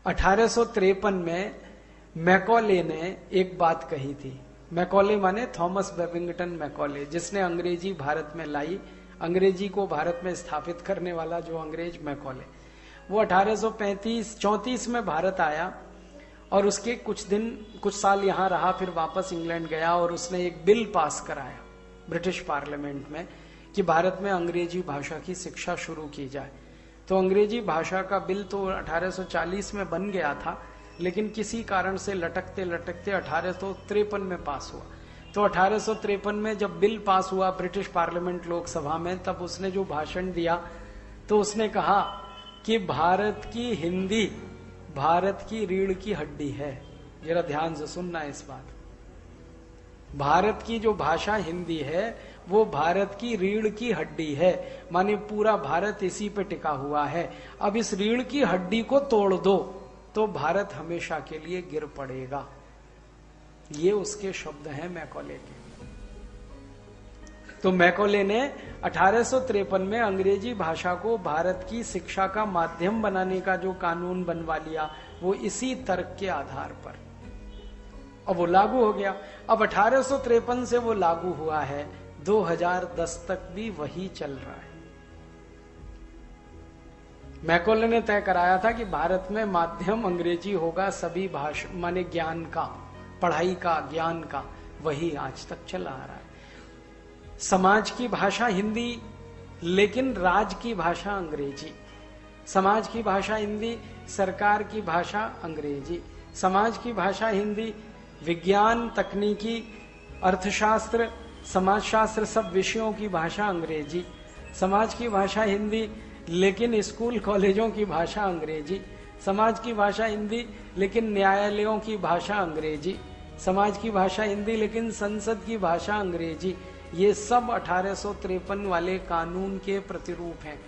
1853 में मैकॉले ने एक बात कही थी। मैकॉले माने थॉमस बेबिंगटन मैकॉले, जिसने अंग्रेजी भारत में लाई, अंग्रेजी को भारत में स्थापित करने वाला जो अंग्रेज मैकॉले, वो 1834 में भारत आया और उसके कुछ साल यहां रहा, फिर वापस इंग्लैंड गया और उसने एक बिल पास कराया ब्रिटिश पार्लियामेंट में कि भारत में अंग्रेजी भाषा की शिक्षा शुरू की जाए। तो अंग्रेजी भाषा का बिल तो 1840 में बन गया था, लेकिन किसी कारण से लटकते लटकते 1853 में पास हुआ। तो 1853 में जब बिल पास हुआ ब्रिटिश पार्लियामेंट लोकसभा में, तब उसने जो भाषण दिया तो उसने कहा कि भारत की हिंदी भारत की रीढ़ की हड्डी है। जरा ध्यान से सुनना इस बात। भारत की जो भाषा हिंदी है वो भारत की रीढ़ की हड्डी है, माने पूरा भारत इसी पे टिका हुआ है। अब इस रीढ़ की हड्डी को तोड़ दो तो भारत हमेशा के लिए गिर पड़ेगा। ये उसके शब्द हैं मैकॉले के। तो मैकॉले ने 1853 में अंग्रेजी भाषा को भारत की शिक्षा का माध्यम बनाने का जो कानून बनवा लिया, वो इसी तर्क के आधार पर, अब वो लागू हो गया। अब 1853 से वो लागू हुआ है, 2010 तक भी वही चल रहा है। मैकॉले ने तय कराया था कि भारत में माध्यम अंग्रेजी होगा, सभी भाषा माने ज्ञान का, पढ़ाई का, ज्ञान का, वही आज तक चला आ रहा है। समाज की भाषा हिंदी, लेकिन राज की भाषा अंग्रेजी। समाज की भाषा हिंदी, सरकार की भाषा अंग्रेजी। समाज की भाषा हिंदी, विज्ञान, तकनीकी, अर्थशास्त्र, समाजशास्त्र, सब विषयों की भाषा अंग्रेजी। समाज की भाषा हिंदी, लेकिन स्कूल कॉलेजों की भाषा अंग्रेजी। समाज की भाषा हिंदी, लेकिन न्यायालयों की भाषा अंग्रेजी। समाज की भाषा हिंदी, लेकिन संसद की भाषा अंग्रेजी। ये सब 1853 वाले कानून के प्रतिरूप हैं।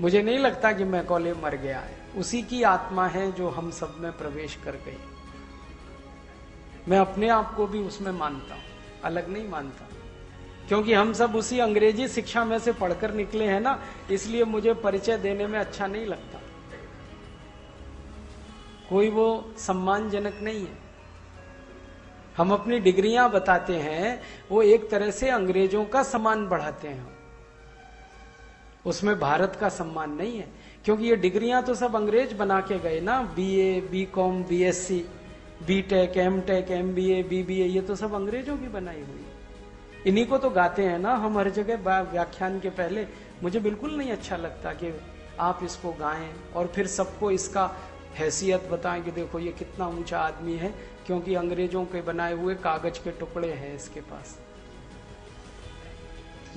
मुझे नहीं लगता कि मैकॉले मर गया है, उसी की आत्मा है जो हम सब में प्रवेश कर गई। मैं अपने आप को भी उसमें मानता हूं, अलग नहीं मानता, क्योंकि हम सब उसी अंग्रेजी शिक्षा में से पढ़कर निकले हैं ना, इसलिए मुझे परिचय देने में अच्छा नहीं लगता। कोई वो सम्मानजनक नहीं है। हम अपनी डिग्रियां बताते हैं, वो एक तरह से अंग्रेजों का सम्मान बढ़ाते हैं, उसमें भारत का सम्मान नहीं है। क्योंकि ये डिग्रियां तो सब अंग्रेज बना के गए ना, BA, BCom, BSc, BTech, MTech, MBA, BBA, ये तो सब अंग्रेजों की बनाई हुई। इन्हीं को तो गाते हैं ना हम हर जगह व्याख्यान के पहले। मुझे बिल्कुल नहीं अच्छा लगता कि आप इसको गाएं और फिर सबको इसका हैसियत बताएं कि देखो ये कितना ऊंचा आदमी है, क्योंकि अंग्रेजों के बनाए हुए कागज के टुकड़े हैं इसके पास।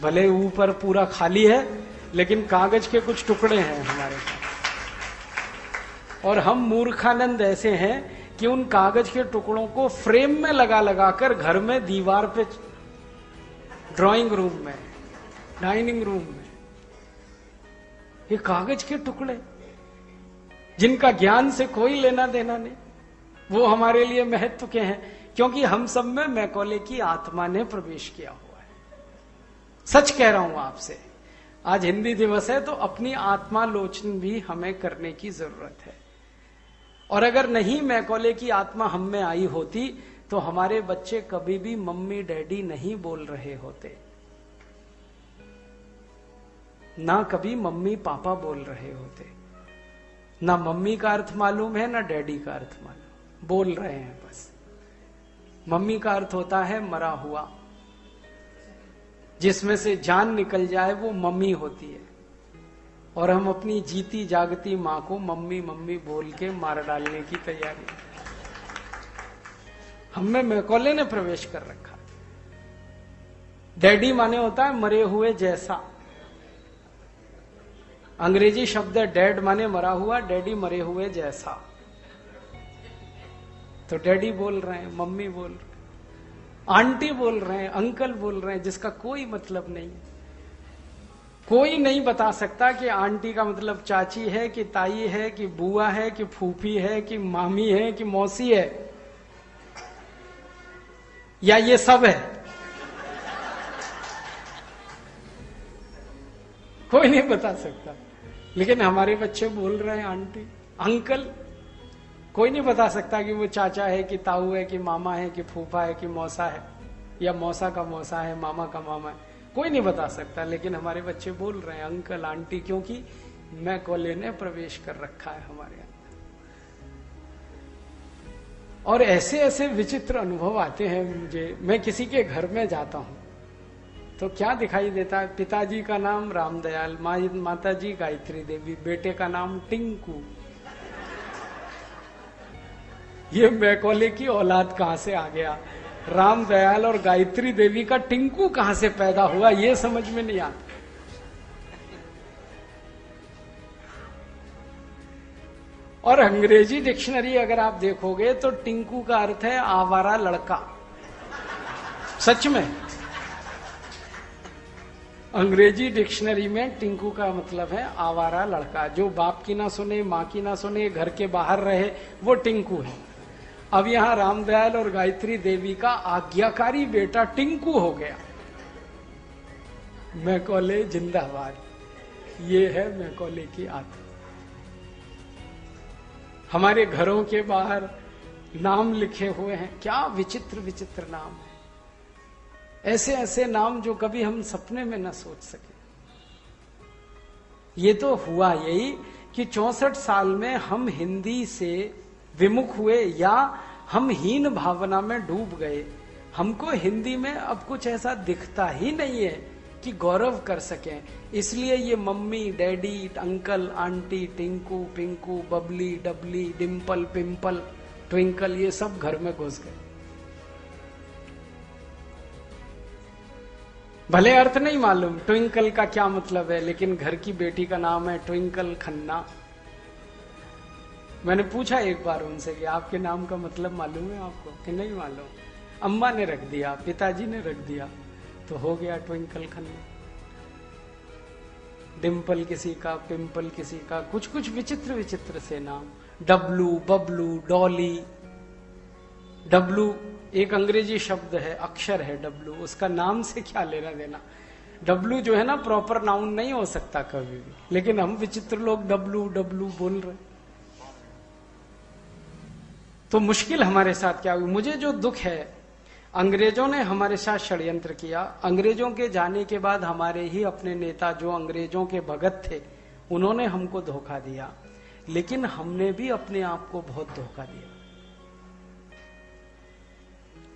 भले ऊपर पूरा खाली है, लेकिन कागज के कुछ टुकड़े हैं हमारे पास। और हम मूर्खानंद ऐसे हैं कि उन कागज के टुकड़ों को फ्रेम में लगा लगा कर घर में, दीवार पे, ड्राइंग रूम में, डाइनिंग रूम में, ये कागज के टुकड़े जिनका ज्ञान से कोई लेना देना नहीं, वो हमारे लिए महत्व के हैं, क्योंकि हम सब में मैकॉले की आत्मा ने प्रवेश किया हुआ है। सच कह रहा हूं आपसे। आज हिंदी दिवस है तो अपनी आत्मालोचन भी हमें करने की जरूरत है। और अगर नहीं मैकॉले की आत्मा हम में आई होती तो हमारे बच्चे कभी भी मम्मी डैडी नहीं बोल रहे होते, ना कभी मम्मी पापा बोल रहे होते। ना मम्मी का अर्थ मालूम है, ना डैडी का अर्थ मालूम, बोल रहे हैं बस। मम्मी का अर्थ होता है मरा हुआ, जिसमें से जान निकल जाए वो मम्मी होती है। और हम अपनी जीती जागती मां को मम्मी मम्मी बोल के मार डालने की तैयारी, हमें मैकॉले ने प्रवेश कर रखा। डैडी माने होता है मरे हुए जैसा। अंग्रेजी शब्द है डैड, माने मरा हुआ, डैडी मरे हुए जैसा। तो डैडी बोल रहे हैं, मम्मी बोल रहे हैं, आंटी बोल रहे हैं, अंकल बोल रहे हैं, जिसका कोई मतलब नहीं। कोई नहीं बता सकता कि आंटी का मतलब चाची है कि ताई है कि बुआ है कि फूफी है कि मामी है कि मौसी है, या ये सब है। कोई नहीं बता सकता। लेकिन हमारे बच्चे बोल रहे हैं आंटी, अंकल। कोई नहीं बता सकता कि वो चाचा है कि ताऊ है कि मामा है कि फूफा है कि मौसा है, या मौसा का मौसा है, मामा का मामा है, कोई नहीं बता सकता। लेकिन हमारे बच्चे बोल रहे हैं अंकल आंटी, क्योंकि मैकॉले ने प्रवेश कर रखा है हमारे अंदर। और ऐसे ऐसे विचित्र अनुभव आते हैं मुझे। मैं किसी के घर में जाता हूं तो क्या दिखाई देता है, पिताजी का नाम रामदयाल, माताजी गायत्री देवी, बेटे का नाम टिंकू। ये मैकॉले की औलाद कहां से आ गया? रामदयाल और गायत्री देवी का टिंकू कहां से पैदा हुआ, ये समझ में नहीं आता। और अंग्रेजी डिक्शनरी अगर आप देखोगे तो टिंकू का अर्थ है आवारा लड़का। सच में अंग्रेजी डिक्शनरी में टिंकू का मतलब है आवारा लड़का, जो बाप की ना सुने, माँ की ना सुने, घर के बाहर रहे, वो टिंकू है। अब यहाँ रामदयाल और गायत्री देवी का आज्ञाकारी बेटा टिंकू हो गया। मैकॉले जिंदाबाद, ये है मैकॉले की आत्मा। हमारे घरों के बाहर नाम लिखे हुए हैं, क्या विचित्र विचित्र नाम है, ऐसे ऐसे नाम जो कभी हम सपने में न सोच सके। ये तो हुआ यही कि 64 साल में हम हिंदी से विमुख हुए, या हम हीन भावना में डूब गए। हमको हिंदी में अब कुछ ऐसा दिखता ही नहीं है कि गौरव कर सकें। इसलिए ये mummy daddy uncle aunty Tinku Pinku Babli Dabli Dimple pimple Twinkle ये सब घर में घुस गए। भले अर्थ नहीं मालूम ट्विंकल का क्या मतलब है, लेकिन घर की बेटी का नाम है ट्विंकल खन्ना। मैंने पूछा एक बार उनसे कि आपके नाम का मतलब मालूम है आपको, कि नहीं मालूम। अम्मा ने रख दिया, पिताजी ने रख दिया, तो हो गया ट्विंकल खन्ना। डिम्पल किसी का, पिंपल किसी का, कुछ कुछ विचित्र विचित्र से नाम। डब्लू बबलू डॉली। डब्लू एक अंग्रेजी शब्द है, अक्षर है डब्लू, उसका नाम से क्या लेना देना। डब्लू जो है ना प्रॉपर नाउन नहीं हो सकता कभी भी, लेकिन हम विचित्र लोग डब्लू डब्लू बोल रहे। तो मुश्किल हमारे साथ क्या हुई। मुझे जो दुख है, अंग्रेजों ने हमारे साथ षड्यंत्र किया। अंग्रेजों के जाने के बाद हमारे ही अपने नेता जो अंग्रेजों के भगत थे, उन्होंने हमको धोखा दिया। लेकिन हमने भी अपने आप को बहुत धोखा दिया।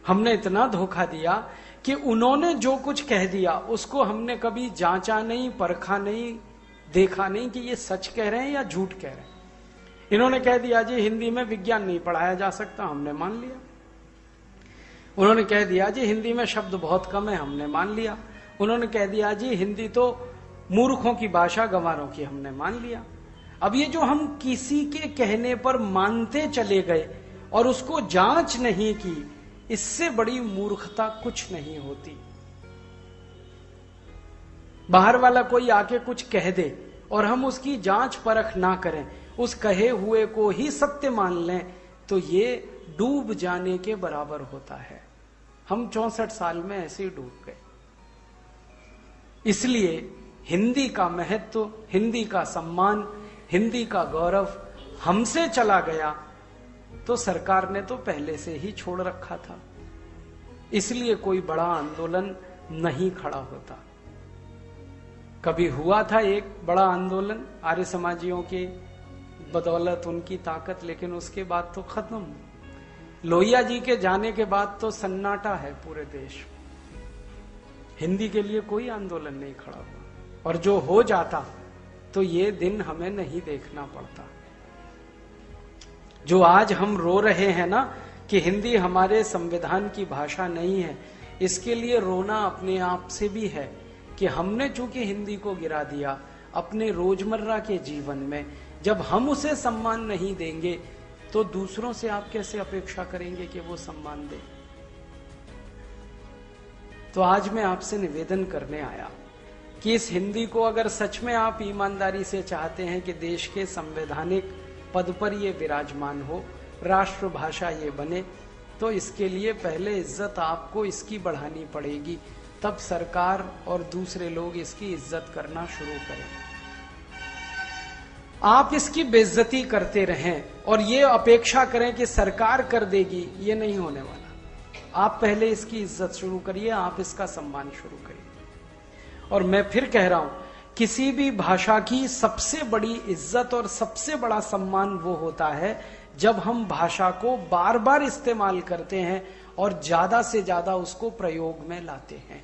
हमने इतना धोखा दिया कि उन्होंने जो कुछ कह दिया उसको हमने कभी जांचा नहीं, परखा नहीं, देखा नहीं कि ये सच कह रहे हैं या झूठ कह रहे हैं। इन्होंने कह दिया जी हिंदी में विज्ञान नहीं पढ़ाया जा सकता, हमने मान लिया। उन्होंने कह दिया जी हिंदी में शब्द बहुत कम है, हमने मान लिया। उन्होंने कह दिया जी हिंदी तो मूर्खों की भाषा, गंवारों की, हमने मान लिया। अब ये जो हम किसी के कहने पर मानते चले गए और उसको जांच नहीं की, इससे बड़ी मूर्खता कुछ नहीं होती। बाहर वाला कोई आके कुछ कह दे और हम उसकी जांच परख ना करें, उस कहे हुए को ही सत्य मान लें, तो ये डूब जाने के बराबर होता है। हम 64 साल में ऐसे ही डूब गए। इसलिए हिंदी का महत्व, हिंदी का सम्मान, हिंदी का गौरव हमसे चला गया तो सरकार ने तो पहले से ही छोड़ रखा था। इसलिए कोई बड़ा आंदोलन नहीं खड़ा होता। कभी हुआ था एक बड़ा आंदोलन आर्य समाजियों के बदौलत, उनकी ताकत, लेकिन उसके बाद तो खत्म। लोहिया जी के जाने के बाद तो सन्नाटा है पूरे देश। हिंदी के लिए कोई आंदोलन नहीं खड़ा हुआ, और जो हो जाता तो ये दिन हमें नहीं देखना पड़ता। जो आज हम रो रहे हैं ना कि हिंदी हमारे संविधान की भाषा नहीं है, इसके लिए रोना अपने आप से भी है कि हमने चूंकि हिंदी को गिरा दिया अपने रोजमर्रा के जीवन में। जब हम उसे सम्मान नहीं देंगे तो दूसरों से आप कैसे अपेक्षा करेंगे कि वो सम्मान दे। तो आज मैं आपसे निवेदन करने आया कि इस हिंदी को अगर सच में आप ईमानदारी से चाहते हैं कि देश के संवैधानिक पद पर ये विराजमान हो, राष्ट्रभाषा ये बने, तो इसके लिए पहले इज्जत आपको इसकी बढ़ानी पड़ेगी, तब सरकार और दूसरे लोग इसकी इज्जत करना शुरू करें। आप इसकी बेइज्जती करते रहें और ये अपेक्षा करें कि सरकार कर देगी, ये नहीं होने वाला। आप पहले इसकी इज्जत शुरू करिए, आप इसका सम्मान शुरू करिए। और मैं फिर कह रहा हूं, किसी भी भाषा की सबसे बड़ी इज्जत और सबसे बड़ा सम्मान वो होता है जब हम भाषा को बार बार इस्तेमाल करते हैं और ज्यादा से ज्यादा उसको प्रयोग में लाते हैं।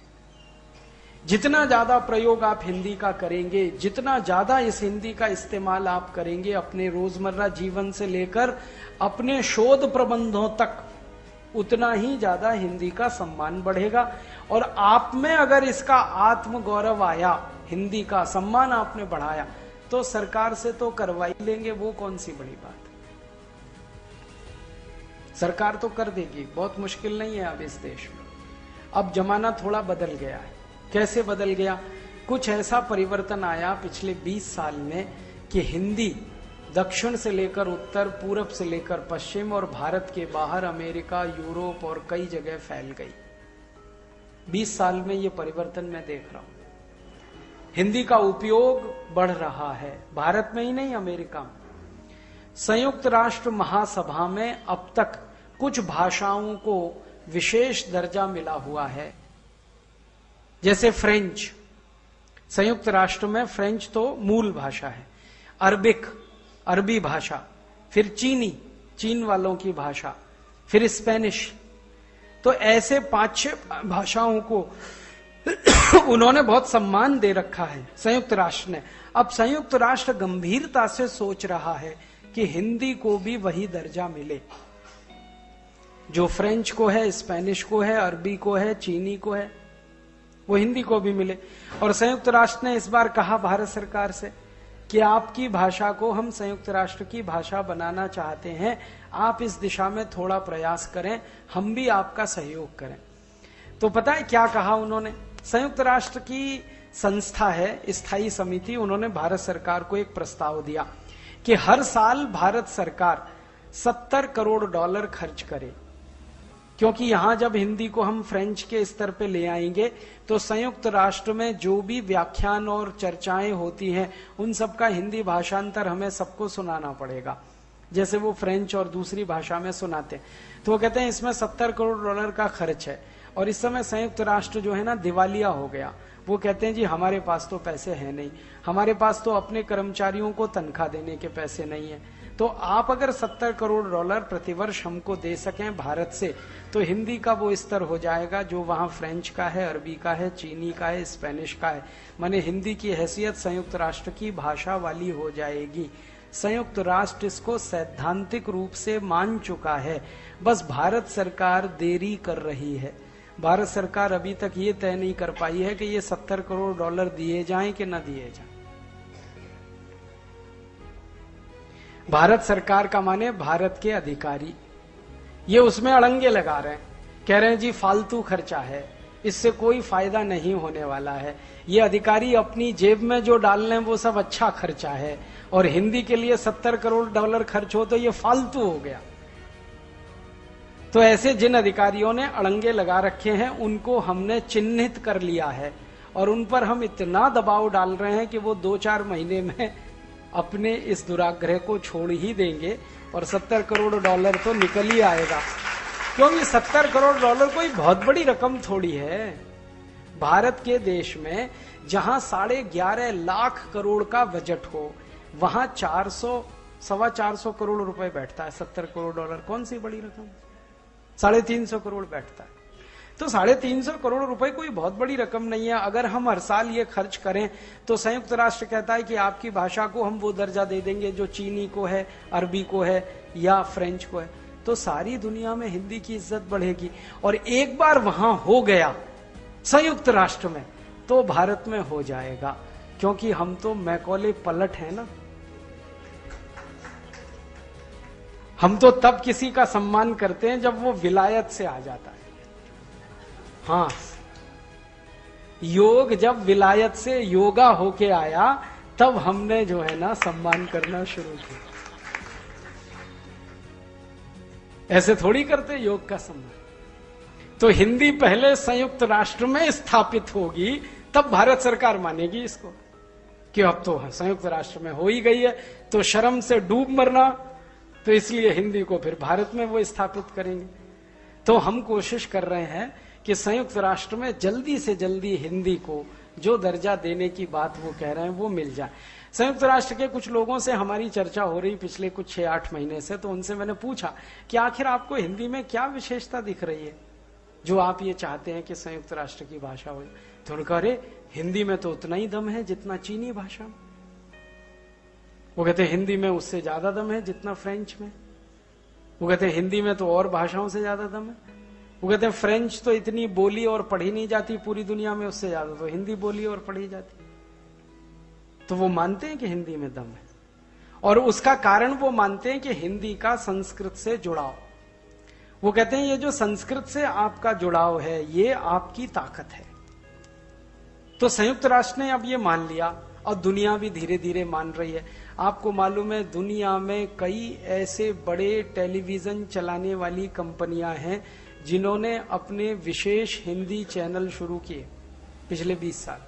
जितना ज्यादा प्रयोग आप हिंदी का करेंगे, जितना ज्यादा इस हिंदी का इस्तेमाल आप करेंगे अपने रोजमर्रा जीवन से लेकर अपने शोध प्रबंधों तक, उतना ही ज्यादा हिंदी का सम्मान बढ़ेगा। और आप में अगर इसका आत्म गौरव आया, हिंदी का सम्मान आपने बढ़ाया, तो सरकार से तो करवा ही लेंगे, वो कौन सी बड़ी बात। सरकार तो कर देगी, बहुत मुश्किल नहीं है अब इस देश में। अब जमाना थोड़ा बदल गया है। कैसे बदल गया? कुछ ऐसा परिवर्तन आया पिछले 20 साल में कि हिंदी दक्षिण से लेकर उत्तर, पूरब से लेकर पश्चिम और भारत के बाहर अमेरिका, यूरोप और कई जगह फैल गई। 20 साल में ये परिवर्तन मैं देख रहा हूं। हिंदी का उपयोग बढ़ रहा है, भारत में ही नहीं, अमेरिका में। संयुक्त राष्ट्र महासभा में अब तक कुछ भाषाओं को विशेष दर्जा मिला हुआ है, जैसे फ्रेंच। संयुक्त राष्ट्र में फ्रेंच तो मूल भाषा है, अरबिक, अरबी भाषा, फिर चीनी, चीन वालों की भाषा, फिर स्पेनिश। तो ऐसे 5-6 भाषाओं को उन्होंने बहुत सम्मान दे रखा है संयुक्त राष्ट्र ने। अब संयुक्त राष्ट्र गंभीरता से सोच रहा है कि हिंदी को भी वही दर्जा मिले जो फ्रेंच को है, स्पेनिश को है, अरबी को है, चीनी को है, वो हिंदी को भी मिले। और संयुक्त राष्ट्र ने इस बार कहा भारत सरकार से कि आपकी भाषा को हम संयुक्त राष्ट्र की भाषा बनाना चाहते हैं, आप इस दिशा में थोड़ा प्रयास करें, हम भी आपका सहयोग करें। तो पता है क्या कहा उन्होंने? संयुक्त राष्ट्र की संस्था है, स्थायी समिति, उन्होंने भारत सरकार को एक प्रस्ताव दिया कि हर साल भारत सरकार $70 करोड़ खर्च करे, क्योंकि यहां जब हिंदी को हम फ्रेंच के स्तर पे ले आएंगे तो संयुक्त राष्ट्र में जो भी व्याख्यान और चर्चाएं होती हैं उन सबका हिंदी भाषांतर हमें सबको सुनाना पड़ेगा, जैसे वो फ्रेंच और दूसरी भाषा में सुनाते। तो वो कहते हैं इसमें $70 करोड़ का खर्च है। और इस समय संयुक्त राष्ट्र जो है ना दिवालिया हो गया। वो कहते हैं जी हमारे पास तो पैसे हैं नहीं, हमारे पास तो अपने कर्मचारियों को तनख्वाह देने के पैसे नहीं है, तो आप अगर $70 करोड़ प्रतिवर्ष हमको दे सकें भारत से, तो हिंदी का वो स्तर हो जाएगा जो वहां फ्रेंच का है, अरबी का है, चीनी का है, स्पेनिश का है। माने हिंदी की हैसियत संयुक्त राष्ट्र की भाषा वाली हो जाएगी। संयुक्त राष्ट्र इसको सैद्धांतिक रूप से मान चुका है, बस भारत सरकार देरी कर रही है। भारत सरकार अभी तक ये तय नहीं कर पाई है कि ये $70 करोड़ दिए जाएं कि न दिए जाएं। भारत सरकार का माने भारत के अधिकारी, ये उसमें अड़ंगे लगा रहे हैं, कह रहे हैं जी फालतू खर्चा है, इससे कोई फायदा नहीं होने वाला है, ये अधिकारी अपनी जेब में जो डाल रहे हैं वो सब अच्छा खर्चा है, और हिंदी के लिए $70 करोड़ खर्च हो तो ये फालतू हो गया। तो ऐसे जिन अधिकारियों ने अड़ंगे लगा रखे हैं उनको हमने चिन्हित कर लिया है और उन पर हम इतना दबाव डाल रहे हैं कि वो 2-4 महीने में अपने इस दुराग्रह को छोड़ ही देंगे और $70 करोड़ तो निकल ही आएगा। क्योंकि $70 करोड़ कोई बहुत बड़ी रकम थोड़ी है। भारत के देश में जहां 11.5 लाख करोड़ का बजट हो, वहां 400-425 करोड़ रुपए बैठता है। $70 करोड़ कौन सी बड़ी रकम? 350 करोड़ बैठता है। तो 350 करोड़ रुपए कोई बहुत बड़ी रकम नहीं है। अगर हम हर साल ये खर्च करें तो संयुक्त राष्ट्र कहता है कि आपकी भाषा को हम वो दर्जा दे देंगे जो चीनी को है, अरबी को है या फ्रेंच को है, तो सारी दुनिया में हिंदी की इज्जत बढ़ेगी। और एक बार वहां हो गया संयुक्त राष्ट्र में तो भारत में हो जाएगा, क्योंकि हम तो मैकॉले पलट है ना। हम तो तब किसी का सम्मान करते हैं जब वो विलायत से आ जाता है। हाँ, योग जब विलायत से योगा होके आया तब हमने जो है ना सम्मान करना शुरू किया। ऐसे थोड़ी करते योग का सम्मान। तो हिंदी पहले संयुक्त राष्ट्र में स्थापित होगी तब भारत सरकार मानेगी इसको, कि अब तो संयुक्त राष्ट्र में हो ही गई है, तो शर्म से डूब मरना, तो इसलिए हिंदी को फिर भारत में वो स्थापित करेंगे। तो हम कोशिश कर रहे हैं कि संयुक्त राष्ट्र में जल्दी से जल्दी हिंदी को जो दर्जा देने की बात वो कह रहे हैं वो मिल जाए। संयुक्त राष्ट्र के कुछ लोगों से हमारी चर्चा हो रही पिछले कुछ 6-8 महीने से, तो उनसे मैंने पूछा कि आखिर आपको हिंदी में क्या विशेषता दिख रही है जो आप ये चाहते हैं कि संयुक्त राष्ट्र की भाषा हो। तो उन्होंने कहा, अरे हिंदी में तो उतना ही दम है जितना चीनी भाषा में। वो कहते हैं हिंदी में उससे ज्यादा दम है जितना फ्रेंच में। वो कहते हैं हिंदी में तो और भाषाओं से ज्यादा दम है। वो कहते हैं फ्रेंच तो इतनी बोली और पढ़ी नहीं जाती पूरी दुनिया में, उससे ज्यादा तो हिंदी बोली और पढ़ी जाती। तो वो मानते हैं कि हिंदी में दम है, और उसका कारण वो मानते हैं कि हिंदी का संस्कृत से जुड़ाव। वो कहते हैं ये जो संस्कृत से आपका जुड़ाव है ये आपकी ताकत है। तो संयुक्त राष्ट्र ने अब ये मान लिया और दुनिया भी धीरे धीरे मान रही है। आपको मालूम है दुनिया में कई ऐसे बड़े टेलीविजन चलाने वाली कंपनियां हैं जिन्होंने अपने विशेष हिंदी चैनल शुरू किए पिछले 20 साल।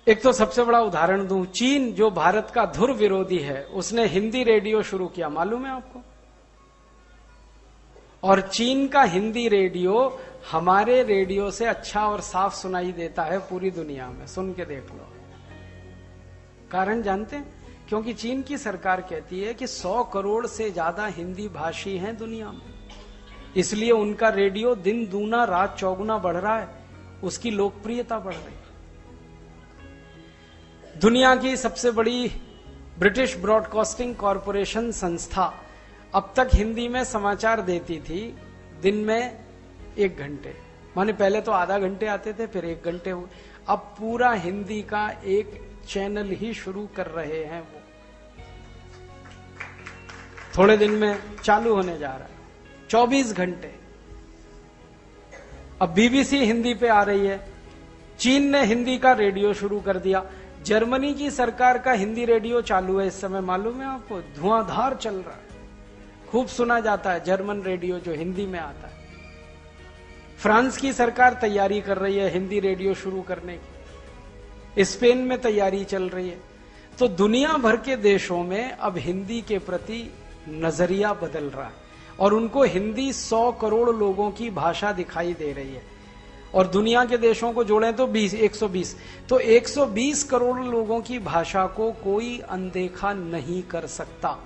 एक तो सबसे बड़ा उदाहरण दूं, चीन जो भारत का धुर विरोधी है उसने हिंदी रेडियो शुरू किया, मालूम है आपको? और चीन का हिंदी रेडियो हमारे रेडियो से अच्छा और साफ सुनाई देता है पूरी दुनिया में, सुन के देख लो। कारण जानते हैं? क्योंकि चीन की सरकार कहती है कि 100 करोड़ से ज्यादा हिंदी भाषी हैं दुनिया में, इसलिए उनका रेडियो दिन दूना रात चौगुना बढ़ रहा है, उसकी लोकप्रियता बढ़ रही है। दुनिया की सबसे बड़ी ब्रिटिश ब्रॉडकास्टिंग कॉरपोरेशन संस्था अब तक हिंदी में समाचार देती थी दिन में 1 घंटे, माने पहले तो आधा घंटे आते थे फिर 1 घंटे हुए, अब पूरा हिंदी का एक चैनल ही शुरू कर रहे हैं। वो थोड़े दिन में चालू होने जा रहा है, 24 घंटे। अब बीबीसी हिंदी पे आ रही है। चीन ने हिंदी का रेडियो शुरू कर दिया। जर्मनी की सरकार का हिंदी रेडियो चालू है इस समय, मालूम है आपको? धुआंधार चल रहा है, खूब सुना जाता है जर्मन रेडियो जो हिंदी में आता है। फ्रांस की सरकार तैयारी कर रही है हिंदी रेडियो शुरू करने की, स्पेन में तैयारी चल रही है। तो दुनिया भर के देशों में अब हिंदी के प्रति नजरिया बदल रहा है और उनको हिंदी 100 करोड़ लोगों की भाषा दिखाई दे रही है। और दुनिया के देशों को जोड़ें तो 120, तो 120 करोड़ लोगों की भाषा को कोई अनदेखा नहीं कर सकता,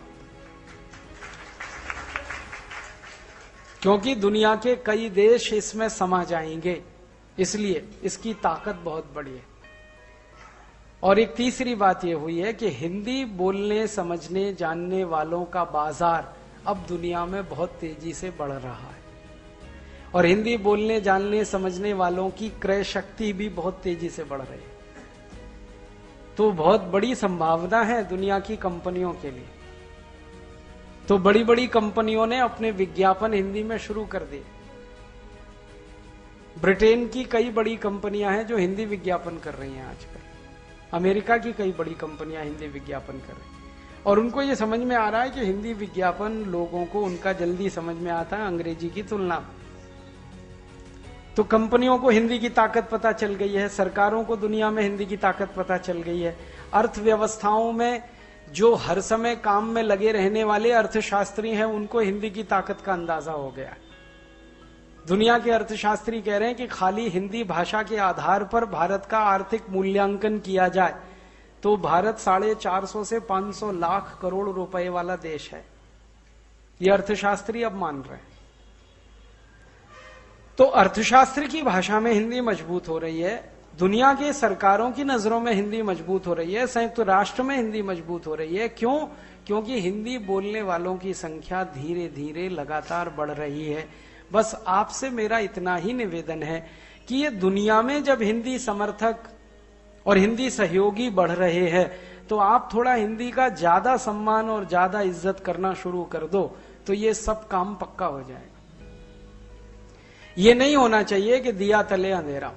क्योंकि दुनिया के कई देश इसमें समा जाएंगे, इसलिए इसकी ताकत बहुत बड़ी है। और एक तीसरी बात यह हुई है कि हिंदी बोलने समझने जानने वालों का बाजार अब दुनिया में बहुत तेजी से बढ़ रहा है, और हिंदी बोलने जानने समझने वालों की क्रय शक्ति भी बहुत तेजी से बढ़ रही है। तो बहुत बड़ी संभावना है दुनिया की कंपनियों के लिए। तो बड़ी बड़ी कंपनियों ने अपने विज्ञापन हिंदी में शुरू कर दिए। ब्रिटेन की कई बड़ी कंपनियां हैं जो हिंदी विज्ञापन कर रही हैं आजकल। अमेरिका की कई बड़ी कंपनियां हिंदी विज्ञापन कर रही हैं, और उनको ये समझ में आ रहा है कि हिंदी विज्ञापन लोगों को उनका जल्दी समझ में आता है अंग्रेजी की तुलना में। तो कंपनियों को हिंदी की ताकत पता चल गई है, सरकारों को दुनिया में हिंदी की ताकत पता चल गई है। अर्थव्यवस्थाओं में जो हर समय काम में लगे रहने वाले अर्थशास्त्री हैं उनको हिंदी की ताकत का अंदाजा हो गया। दुनिया के अर्थशास्त्री कह रहे हैं कि खाली हिंदी भाषा के आधार पर भारत का आर्थिक मूल्यांकन किया जाए तो भारत 450 से 500 लाख करोड़ रुपए वाला देश है। ये अर्थशास्त्री अब मान रहे हैं। तो अर्थशास्त्र की भाषा में हिंदी मजबूत हो रही है, दुनिया के सरकारों की नजरों में हिंदी मजबूत हो रही है, संयुक्त राष्ट्र में हिंदी मजबूत हो रही है। क्यों? क्योंकि हिंदी बोलने वालों की संख्या धीरे धीरे लगातार बढ़ रही है। बस आपसे मेरा इतना ही निवेदन है कि ये दुनिया में जब हिंदी समर्थक और हिंदी सहयोगी बढ़ रहे हैं तो आप थोड़ा हिंदी का ज्यादा सम्मान और ज्यादा इज्जत करना शुरू कर दो, तो ये सब काम पक्का हो जाएगा। ये नहीं होना चाहिए कि दिया तले अंधेरा।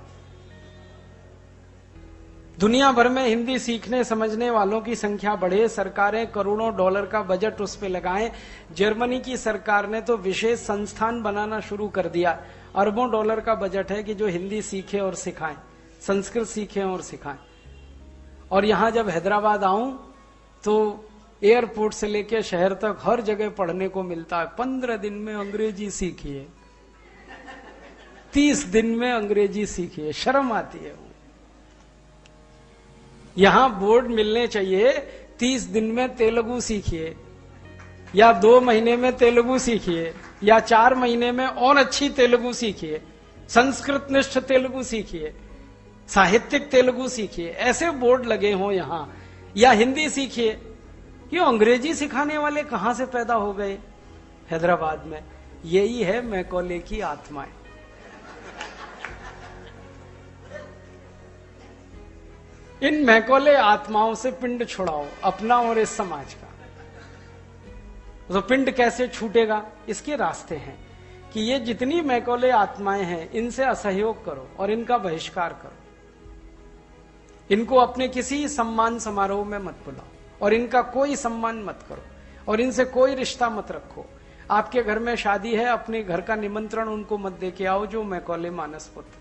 दुनिया भर में हिंदी सीखने समझने वालों की संख्या बढ़े, सरकारें करोड़ों डॉलर का बजट उस पे लगाएं। जर्मनी की सरकार ने तो विशेष संस्थान बनाना शुरू कर दिया, अरबों डॉलर का बजट है कि जो हिंदी सीखे और सिखाएं, संस्कृत सीखें और सिखाएं। और यहां जब हैदराबाद आऊं तो एयरपोर्ट से लेके शहर तक हर जगह पढ़ने को मिलता है 15 दिन में अंग्रेजी सीखिए, 30 दिन में अंग्रेजी सीखिए। शर्म आती है। यहां बोर्ड मिलने चाहिए 30 दिन में तेलुगु सीखिए, या 2 महीने में तेलुगु सीखिए, या 4 महीने में और अच्छी तेलुगु सीखिए, संस्कृत निष्ठ तेलुगु सीखिए, साहित्यिक तेलुगु सीखिए, ऐसे बोर्ड लगे हों यहां। या हिंदी सीखिए। ये अंग्रेजी सिखाने वाले कहां से पैदा हो गए हैदराबाद में? यही है मैकॉले की आत्माएं। इन मैकॉले आत्माओं से पिंड छुड़ाओ, अपना और इस समाज का। तो पिंड कैसे छूटेगा? इसके रास्ते हैं कि ये जितनी मैकॉले आत्माएं हैं इनसे असहयोग करो और इनका बहिष्कार करो। इनको अपने किसी सम्मान समारोह में मत बुलाओ और इनका कोई सम्मान मत करो और इनसे कोई रिश्ता मत रखो। आपके घर में शादी है, अपने घर का निमंत्रण उनको मत दे के आओ जो मैकॉले मानस पुत्र।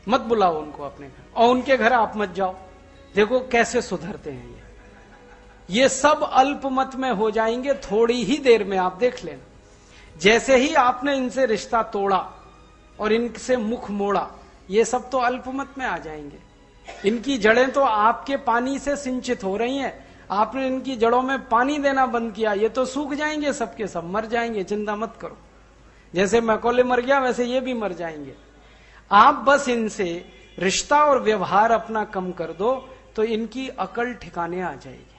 मत बुलाओ उनको अपने घर, और उनके घर आप मत जाओ। देखो कैसे सुधरते हैं ये सब अल्पमत में हो जाएंगे थोड़ी ही देर में। आप देख लेना, जैसे ही आपने इनसे रिश्ता तोड़ा और इनसे मुख मोड़ा, ये सब तो अल्पमत में आ जाएंगे। इनकी जड़ें तो आपके पानी से सिंचित हो रही हैं। आपने इनकी जड़ों में पानी देना बंद किया, ये तो सूख जाएंगे, सबके सब मर जाएंगे। चिंता मत करो। जैसे मैकॉले मर गया वैसे ये भी मर जाएंगे। आप बस इनसे रिश्ता और व्यवहार अपना कम कर दो तो इनकी अकल ठिकाने आ जाएगी।